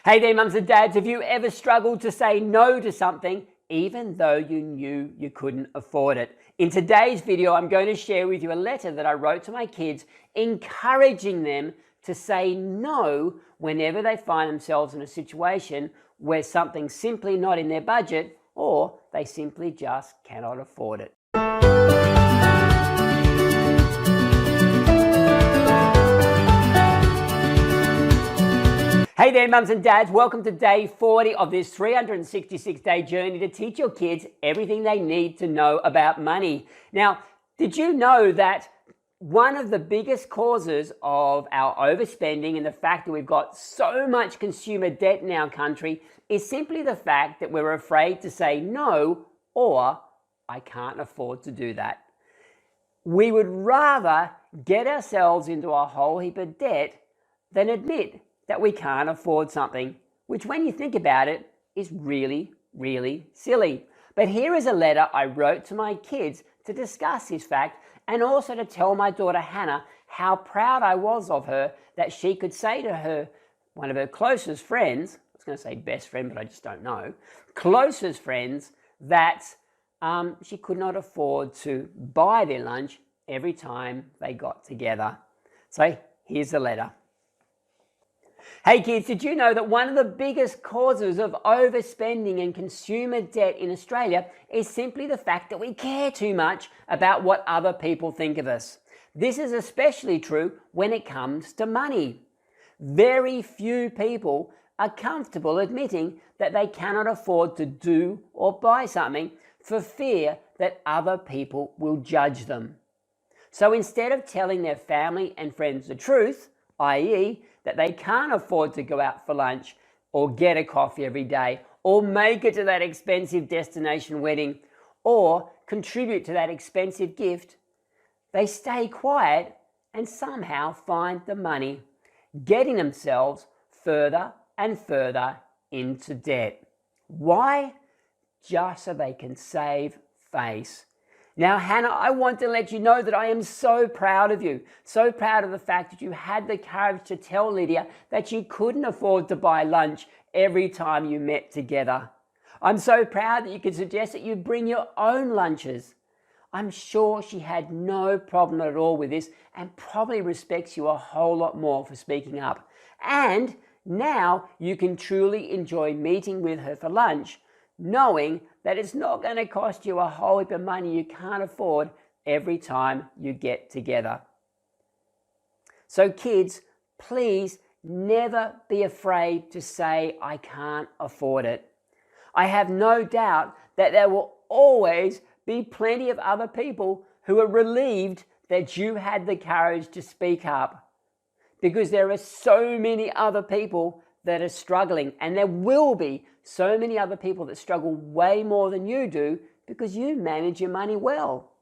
Hey there, mums and dads. Have you ever struggled to say no to something even though you knew you couldn't afford it? In today's video, I'm going to share with you a letter that I wrote to my kids, encouraging them to say no whenever they find themselves in a situation where something's simply not in their budget or they simply just cannot afford it. Hey there, mums and dads. Welcome to day 40 of this 366-day journey to teach your kids everything they need to know about money. Now, did you know that one of the biggest causes of our overspending and the fact that we've got so much consumer debt in our country is simply the fact that we're afraid to say no, or I can't afford to do that. We would rather get ourselves into a whole heap of debt than admit that we can't afford something, which when you think about it is really, really silly. But here is a letter I wrote to my kids to discuss this fact and also to tell my daughter Hannah how proud I was of her that she could say to her, one of her closest friends, I was going to say best friend, but I just don't know, closest friends, that she could not afford to buy their lunch every time they got together. So here's the letter. Hey kids, did you know that one of the biggest causes of overspending and consumer debt in Australia is simply the fact that we care too much about what other people think of us? This is especially true when it comes to money. Very few people are comfortable admitting that they cannot afford to do or buy something for fear that other people will judge them. So instead of telling their family and friends the truth, i.e., that they can't afford to go out for lunch or get a coffee every day or make it to that expensive destination wedding or contribute to that expensive gift, they stay quiet and somehow find the money, getting themselves further and further into debt. Why? Just so they can save face. Now, Hannah, I want to let you know that I am so proud of you. So proud of the fact that you had the courage to tell Lydia that you couldn't afford to buy lunch every time you met together. I'm so proud that you could suggest that you bring your own lunches. I'm sure she had no problem at all with this and probably respects you a whole lot more for speaking up. And now you can truly enjoy meeting with her for lunch, knowing that it's not going to cost you a whole heap of money you can't afford every time you get together. So kids, please never be afraid to say, I can't afford it. I have no doubt that there will always be plenty of other people who are relieved that you had the courage to speak up, because there are so many other people that are struggling, and there will be so many other people that struggle way more than you do because you manage your money well.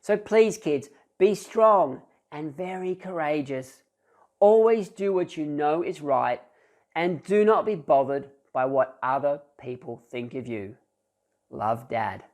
So please kids, be strong and very courageous. Always do what you know is right and do not be bothered by what other people think of you. Love, Dad.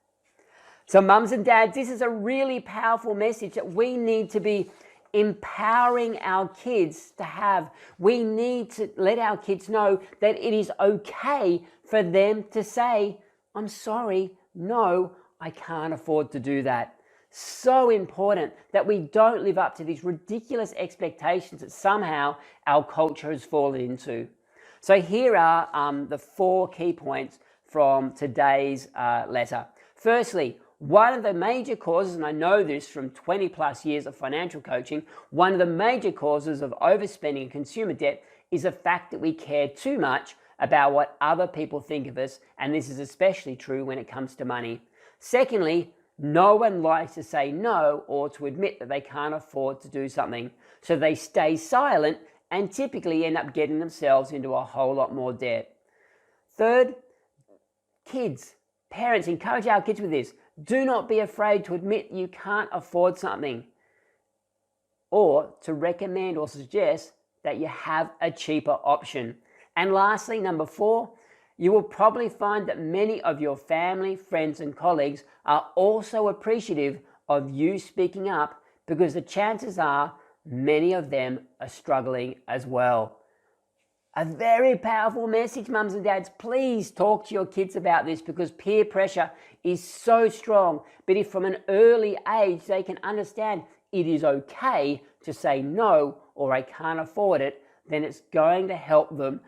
So mums and dads, this is a really powerful message that we need to be empowering our kids to have. We need to let our kids know that it is okay for them to say, I'm sorry, no, I can't afford to do that. So important that we don't live up to these ridiculous expectations that somehow our culture has fallen into. So here are the 4 key points from today's letter. Firstly, one of the major causes, and I know this from 20 plus years of financial coaching, one of the major causes of overspending and consumer debt is the fact that we care too much about what other people think of us, and this is especially true when it comes to money. Secondly, no one likes to say no or to admit that they can't afford to do something, so they stay silent and typically end up getting themselves into a whole lot more debt. Third, kids, parents, encourage our kids with this. Do not be afraid to admit you can't afford something or to recommend or suggest that you have a cheaper option. And lastly, number 4, you will probably find that many of your family, friends and colleagues are also appreciative of you speaking up because the chances are many of them are struggling as well. A very powerful message, mums and dads. Please talk to your kids about this because peer pressure is so strong. But if from an early age they can understand it is okay to say no or I can't afford it, then it's going to help them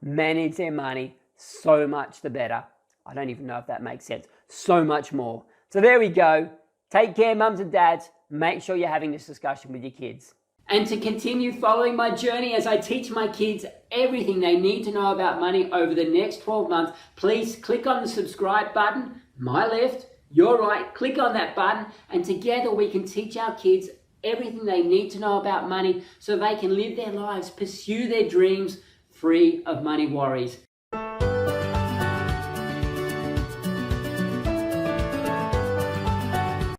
manage their money so much the better. I don't even know if that makes sense. So much more. So there we go. Take care, mums and dads. Make sure you're having this discussion with your kids. And to continue following my journey as I teach my kids everything they need to know about money over the next 12 months, please click on the subscribe button, my left, your right, click on that button, and together we can teach our kids everything they need to know about money so they can live their lives, pursue their dreams free of money worries.